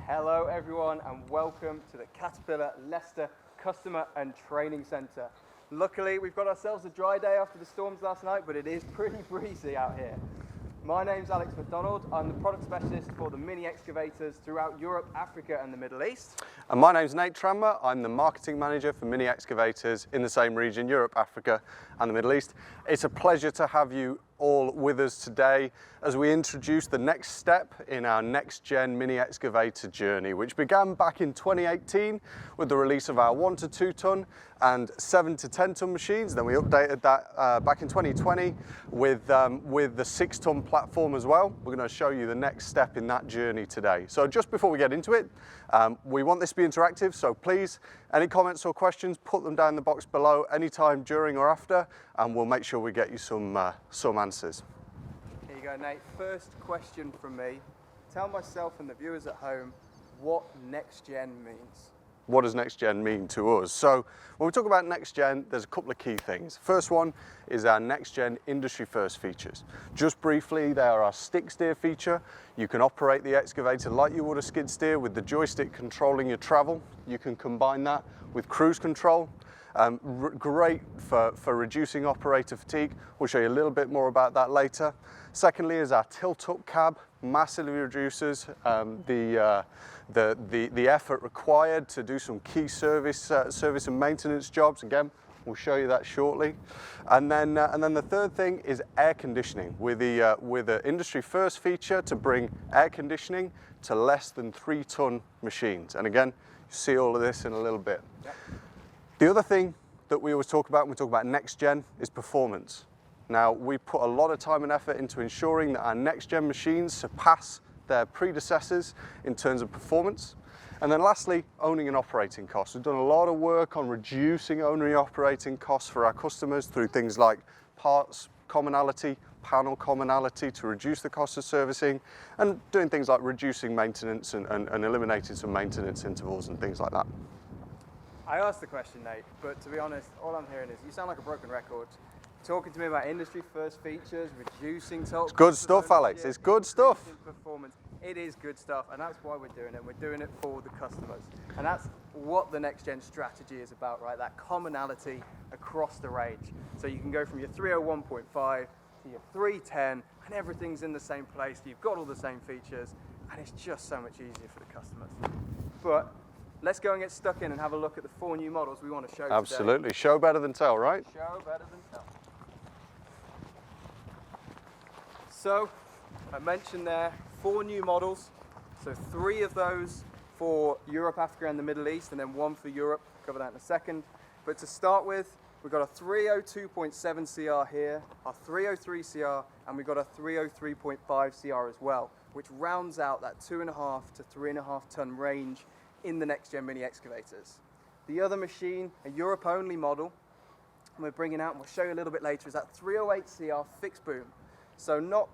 Hello everyone and welcome to the Caterpillar Leicester Customer and Training Centre. Luckily we've got ourselves a dry day after the storms last night, but it is pretty breezy out here. My name's Alex McDonald. I'm the product specialist for the Mini Excavators throughout Europe, Africa and the Middle East. And my name's Nate Tranmer. I'm the marketing manager for Mini Excavators in the same region, Europe, Africa and the Middle East. It's a pleasure to have you all with us today as we introduce the next step in our next-gen mini excavator journey, which began back in 2018 with the release of our 1 to 2 ton and 7 to 10 ton machines. Then we updated that back in 2020 with the 6 ton platform as well. We're going to show you the next step in that journey today. So just before we get into it, we want this to be interactive, so please, any comments or questions, put them down in the box below anytime during or after, and we'll make sure we get you some answers. Here you go, Nate. First question from me. Tell myself and the viewers at home what next gen means. What does next gen mean to us? So when we talk about next gen, there's a couple of key things. First one is our next gen industry first features. Just briefly, they are our stick steer feature. You can operate the excavator like you would a skid steer with the joystick controlling your travel. You can combine that with cruise control. Great for reducing operator fatigue. We'll show you a little bit more about that later. Secondly is our tilt-up cab, massively reduces the effort required to do some key service and maintenance jobs. Again, we'll show you that shortly. And then the third thing is air conditioning with the industry first feature to bring air conditioning to less than 3 ton machines. And again, you see all of this in a little bit. Yep. The other thing that we always talk about when we talk about next gen is performance. Now, we put a lot of time and effort into ensuring that our next gen machines surpass their predecessors in terms of performance. And then lastly, owning and operating costs. We've done a lot of work on reducing owning and operating costs for our customers through things like parts commonality, panel commonality to reduce the cost of servicing, and doing things like reducing maintenance and eliminating some maintenance intervals and things like that. I asked the question, Nate, but to be honest, all I'm hearing is you sound like a broken record. Talking to me about industry first features, reducing total. It's good stuff, Alex. It's good stuff. Performance. It is good stuff, and that's why we're doing it. We're doing it for the customers, and that's what the next gen strategy is about, right? That commonality across the range. So you can go from your 301.5 to your 310, and everything's in the same place. You've got all the same features, and it's just so much easier for the customers. But let's go and get stuck in and have a look at the 4 new models we want to show Absolutely. Today. Show better than tell, right? Show better than tell. So, I mentioned there 4 new models. So 3 of those for Europe, Africa and the Middle East, and then 1 for Europe. We'll cover that in a second. But to start with, we've got a 302.7 CR here, our 303 CR, and we've got a 303.5 CR as well, which rounds out that 2.5 to 3.5 ton range in the next gen mini excavators. The other machine, a Europe only model, and we're bringing out, and we'll show you a little bit later, is that 308 CR fixed boom. So not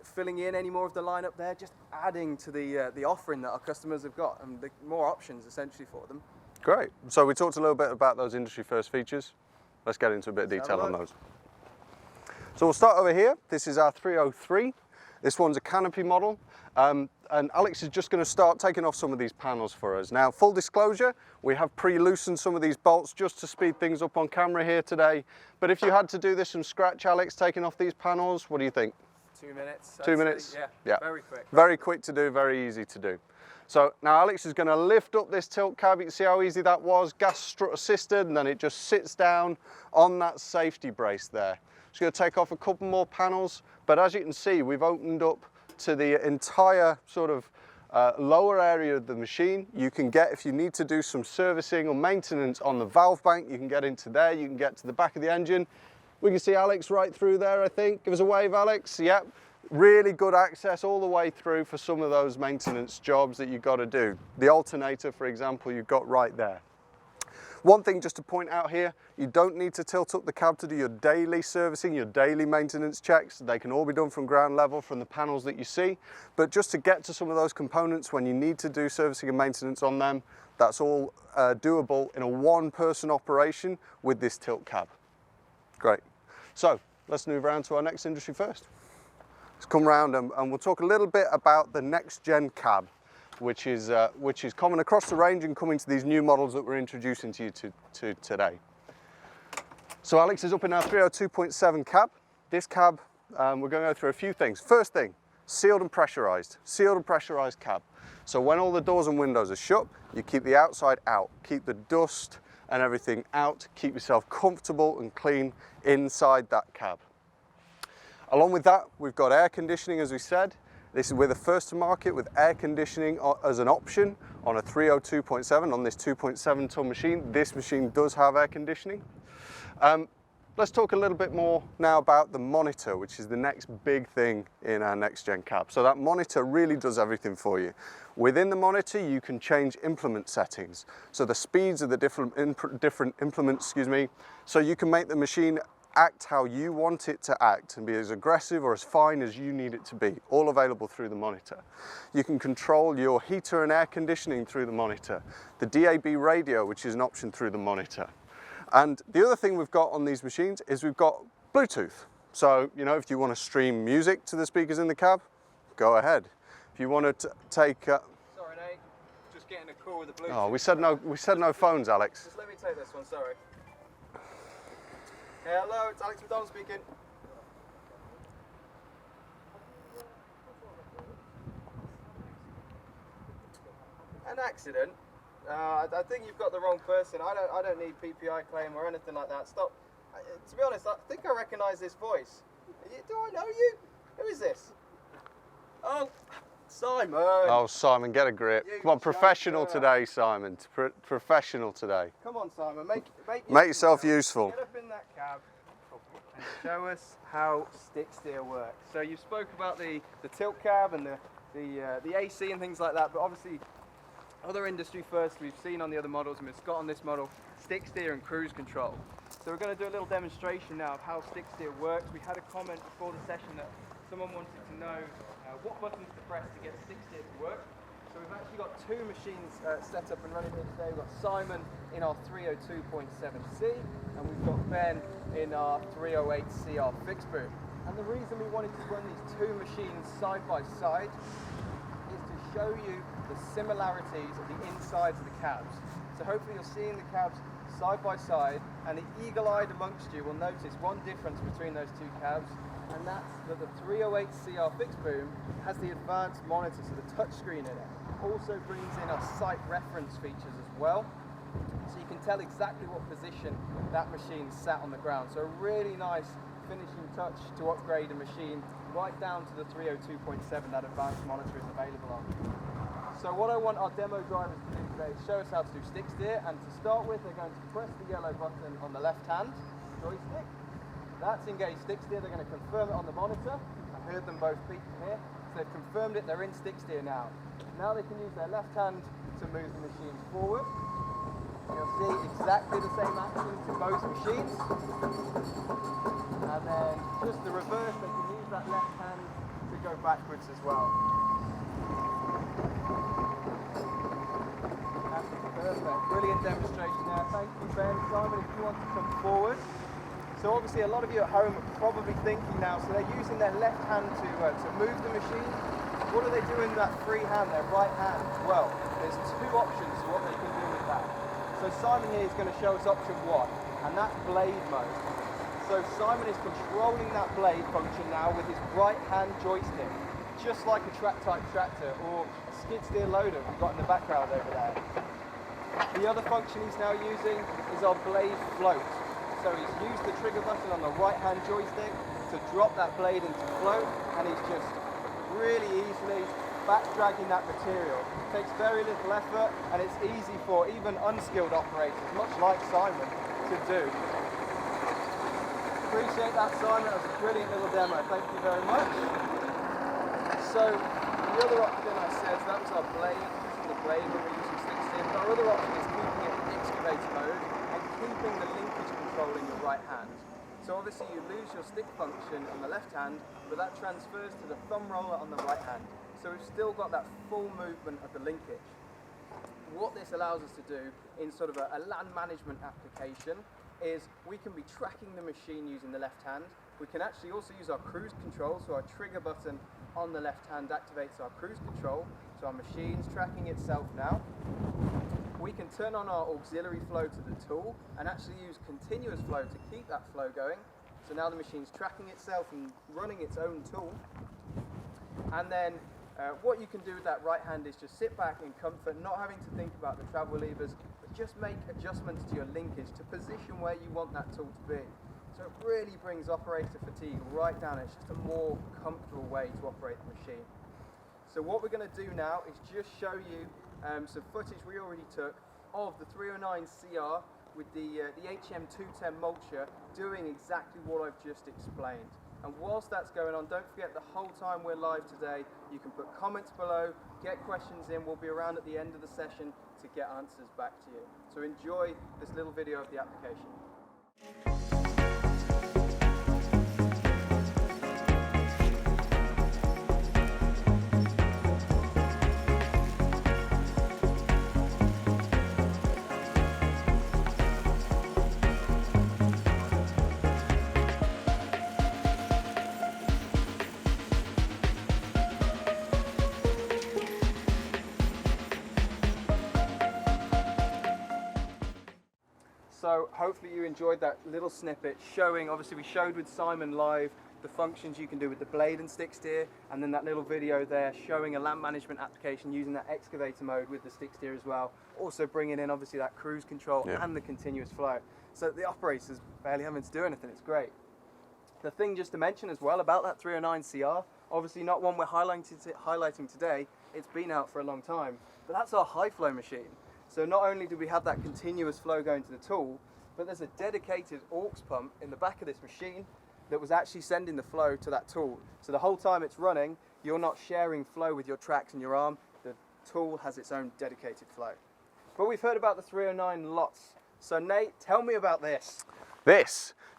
filling in any more of the lineup there, just adding to the offering that our customers have got, and the more options essentially for them. Great. So we talked a little bit about those industry first features. Let's get into a bit of detail on those. So we'll start over here. This is our 303. This one's a canopy model. And Alex is just going to start taking off some of these panels for us. Now, full disclosure, we have pre-loosened some of these bolts just to speed things up on camera here today. But if you had to do this from scratch, Alex, taking off these panels, what do you think? 2 minutes. 2 minutes? Yeah, very quick. Very quick to do, very easy to do. So now Alex is going to lift up this tilt cab. You can see how easy that was, gas strut assisted, and then it just sits down on that safety brace there. Just going to take off a couple more panels, but as you can see, we've opened up to the entire sort of lower area of the machine. You can get, if you need to do some servicing or maintenance on the valve bank, you can get into there, you can get to the back of the engine. We can see Alex right through there, I think. Give us a wave, Alex. Yep. Really good access all the way through for some of those maintenance jobs that you've got to do. The alternator, for example, you've got right there. One thing just to point out here, you don't need to tilt up the cab to do your daily servicing, your daily maintenance checks. They can all be done from ground level from the panels that you see. But just to get to some of those components when you need to do servicing and maintenance on them, that's all doable in a 1-person operation with this tilt cab. Great. So let's move around to our next industry first. Let's come around and we'll talk a little bit about the next gen cab. which is common across the range and coming to these new models that we're introducing to you to today. So Alex is up in our 302.7 cab. This cab, we're going to go through a few things. First thing, sealed and pressurized cab. So when all the doors and windows are shut, you keep the outside out, keep the dust and everything out, keep yourself comfortable and clean inside that cab. Along with that, we've got air conditioning, as we said. We're the first to market with air conditioning as an option on a 302.7, on this 2.7 ton machine. This machine does have air conditioning. Let's talk a little bit more now about the monitor, which is the next big thing in our next gen cab. So that monitor really does everything for you. Within the monitor, you can change implement settings. So the speeds of the different implements, so you can make the machine act how you want it to act and be as aggressive or as fine as you need it to be, all available through the monitor. You can control your heater and air conditioning through the monitor, the DAB radio, which is an option through the monitor. And the other thing we've got on these machines is we've got Bluetooth. So, if you want to stream music to the speakers in the cab, go ahead. If you want to take... Sorry, Nate. Just getting a call with the Bluetooth. Oh, we said no phones, Alex. Just let me take this one, sorry. Hey, hello, it's Alex McDonald speaking. An accident? I think you've got the wrong person. I don't need PPI claim or anything like that. Stop. To be honest, I think I recognise this voice. Do I know you? Who is this? Oh, Simon. Oh, Simon, get a grip. Come on, professional today, Simon. Professional today. Come on, Simon. Make yourself useful. Get up in that cab and show us how stick steer works. So you spoke about the tilt cab and the AC and things like that, but obviously other industry firsts we've seen on the other models, and we've got on this model, stick steer and cruise control. So we're going to do a little demonstration now of how stick steer works. We had a comment before the session that someone wanted to know what buttons to press to get stick steer to work. So we've actually got two machines set up and running here today. We've got Simon in our 302.7C and we've got Ben in our 308CR fixed boom. And the reason we wanted to run these two machines side by side is to show you the similarities of the insides of the cabs. So hopefully you're seeing the cabs side by side, and the eagle-eyed amongst you will notice one difference between those two cabs, and that's that the 308CR fixed boom has the advanced monitor, so the touchscreen in it. Also brings in our site reference features as well, so you can tell exactly what position that machine sat on the ground. So a really nice finishing touch to upgrade a machine right down to the 302.7 that advanced monitor is available on. So what I want our demo drivers to do today is show us how to do stick steer, and to start with they're going to press the yellow button on the left hand joystick. That's engaged stick steer. They're going to confirm it on the monitor. I heard them both beep here. So they've confirmed it, they're in stick steer now. Now they can use their left hand to move the machines forward. You'll see exactly the same action to both machines. And then just the reverse, they can use that left hand to go backwards as well. That's perfect. Brilliant demonstration there. Thank you, Ben. Simon, if you want to come forward. So obviously a lot of you at home are probably thinking now, so they're using their left hand to move the machine. What are they doing with that free hand, their right hand? Well, there's two options to what they can do with that. So Simon here is going to show us option one, and that's blade mode. So Simon is controlling that blade function now with his right hand joystick, just like a track-type tractor or a skid steer loader we've got in the background over there. The other function he's now using is our blade float. So he's used the trigger button on the right hand joystick to drop that blade into float, and he's just really easily back dragging that material. It takes very little effort, and it's easy for even unskilled operators, much like Simon, to do. Appreciate that, Simon. That was a brilliant little demo. Thank you very much. So the other option I said, so that was our blade, the blade when we're using stick steer. But our other option is keeping it in excavator mode and keeping the linkage control in your right hand. So obviously you lose your stick function on the left hand, but that transfers to the thumb roller on the right hand. So we've still got that full movement of the linkage. What this allows us to do in sort of a land management application is we can be tracking the machine using the left hand, we can actually also use our cruise control, so our trigger button on the left hand activates our cruise control, so our machine's tracking itself now. We can turn on our auxiliary flow to the tool and actually use continuous flow to keep that flow going. So now the machine's tracking itself and running its own tool. And then what you can do with that right hand is just sit back in comfort, not having to think about the travel levers, but just make adjustments to your linkage to position where you want that tool to be. So it really brings operator fatigue right down. It's just a more comfortable way to operate the machine. So what we're going to do now is just show you some footage we already took of the 309 CR with the HM210 mulcher doing exactly what I've just explained. And whilst that's going on, don't forget the whole time we're live today, you can put comments below, get questions in. We'll be around at the end of the session to get answers back to you. So enjoy this little video of the application. So hopefully you enjoyed that little snippet showing, obviously we showed with Simon live the functions you can do with the blade and stick steer, and then that little video there showing a land management application using that excavator mode with the stick steer as well. Also bringing in obviously that cruise control and the continuous flow. So the operator's barely having to do anything, it's great. The thing just to mention as well about that 309 CR, obviously not one we're highlighting today, it's been out for a long time, but that's our high flow machine. So not only do we have that continuous flow going to the tool, but there's a dedicated aux pump in the back of this machine that was actually sending the flow to that tool. So the whole time it's running, you're not sharing flow with your tracks and your arm. The tool has its own dedicated flow. But we've heard about the 309 lots. So Nate, tell me about this.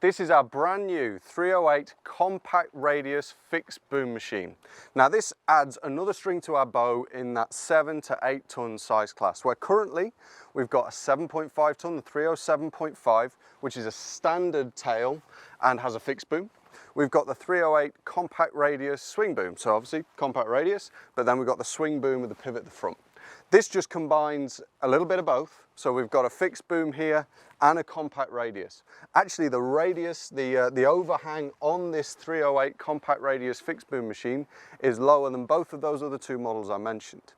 This is our brand new 308 compact radius fixed boom machine. Now this adds another string to our bow in that 7 to 8 ton size class, where currently we've got a 7.5 ton, the 307.5, which is a standard tail and has a fixed boom. We've got the 308 compact radius swing boom, so obviously compact radius, but then we've got the swing boom with the pivot at the front. This just combines a little bit of both. So we've got a fixed boom here and a compact radius. Actually the radius, the overhang on this 308 compact radius fixed boom machine is lower than both of those other two models I mentioned.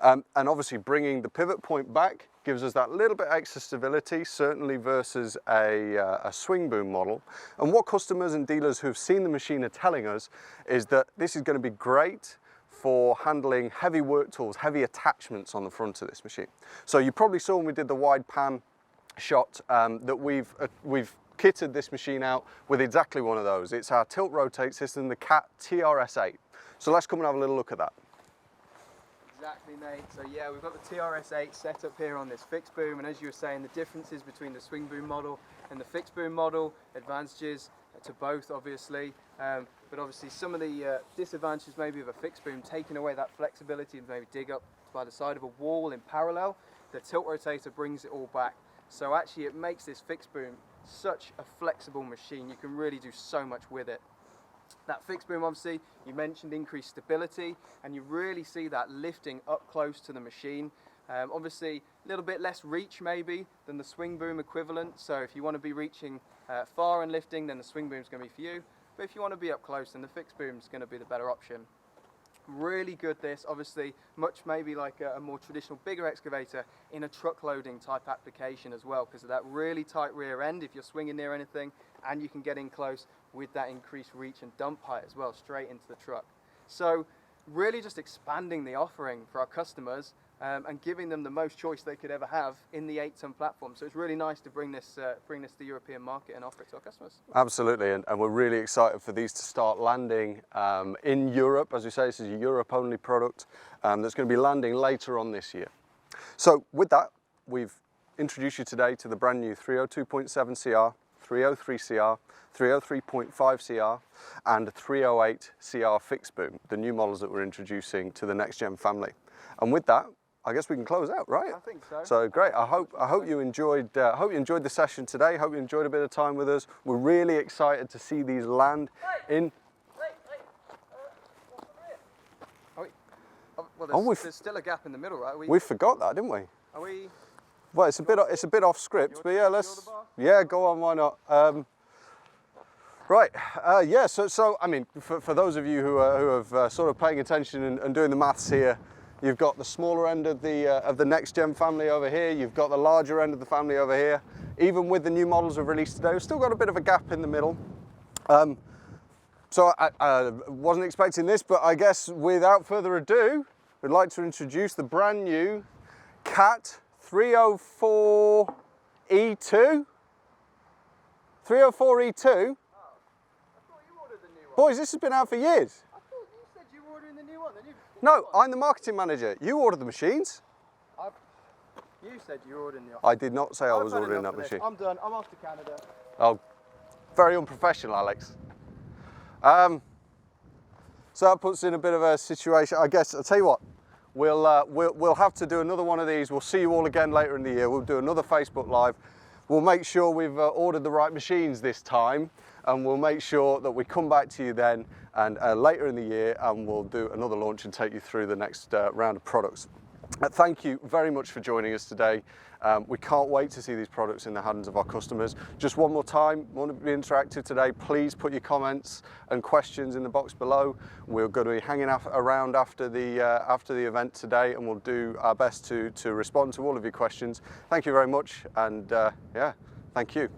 And obviously bringing the pivot point back gives us that little bit extra stability, certainly versus a swing boom model. And what customers and dealers who've seen the machine are telling us is that this is going to be great for handling heavy work tools, heavy attachments on the front of this machine. So you probably saw when we did the wide pan shot that we've kitted this machine out with exactly one of those. It's our tilt rotate system, the CAT TRS-8. So let's come and have a little look at that. Exactly, Nate. So yeah, we've got the TRS-8 set up here on this fixed boom, and as you were saying, the differences between the swing boom model and the fixed boom model, advantages to both obviously, but obviously some of the disadvantages maybe of a fixed boom, taking away that flexibility and maybe dig up by the side of a wall in parallel. The tilt rotator brings it all back. So actually it makes this fixed boom such a flexible machine. You can really do so much with it. That fixed boom, obviously, you mentioned increased stability, and you really see that lifting up close to the machine. Obviously, a little bit less reach maybe than the swing boom equivalent. So if you want to be reaching far and lifting, then the swing boom is going to be for you. But if you want to be up close, then the fixed boom is going to be the better option. Really good this, obviously, much maybe like a more traditional bigger excavator in a truck loading type application as well, because of that really tight rear end if you're swinging near anything, and you can get in close with that increased reach and dump height as well, straight into the truck. So really just expanding the offering for our customers and giving them the most choice they could ever have in the 8-ton platform. So it's really nice to bring this to the European market and offer it to our customers. Absolutely, and we're really excited for these to start landing in Europe. As we say, this is a Europe-only product that's going to be landing later on this year. So with that, we've introduced you today to the brand new 302.7 CR, 303 CR, 303.5 CR and 308 CR fixed boom, the new models that we're introducing to the next gen family. And with that, I guess we can close out, right? I think so. So great. I hope you enjoyed the session today. Hope you enjoyed a bit of time with us. We're really excited to see these land in. Well, there's still a gap in the middle, right? We forgot that, didn't we? Are we? Well, it's a bit off script, but yeah, let's. Yeah, go on. Why not? Right. Yeah. So I mean, for those of you who have sort of paying attention and doing the maths here, you've got the smaller end of the next gen family over here. You've got the larger end of the family over here. Even with the new models we've released today, we've still got a bit of a gap in the middle. So I wasn't expecting this, but I guess without further ado, we'd like to introduce the brand new CAT 304E2. 304E2. Boys, this has been out for years. I thought you said you were ordering the new one. No, I'm the marketing manager. You ordered the machines. You said you were ordering the. I did not say I was ordering that machine. I'm done. I'm off to Canada. Oh, very unprofessional, Alex. So that puts in a bit of a situation. I guess I'll tell you what. We'll have to do another one of these. We'll see you all again later in the year. We'll do another Facebook Live. We'll make sure we've ordered the right machines this time, and we'll make sure that we come back to you then and later in the year, and we'll do another launch and take you through the next round of products. Thank you very much for joining us today. We can't wait to see these products in the hands of our customers. Just one more time, want to be interactive today, please put your comments and questions in the box below. We're going to be hanging around after the event today, and we'll do our best to respond to all of your questions. Thank you very much, and yeah, thank you.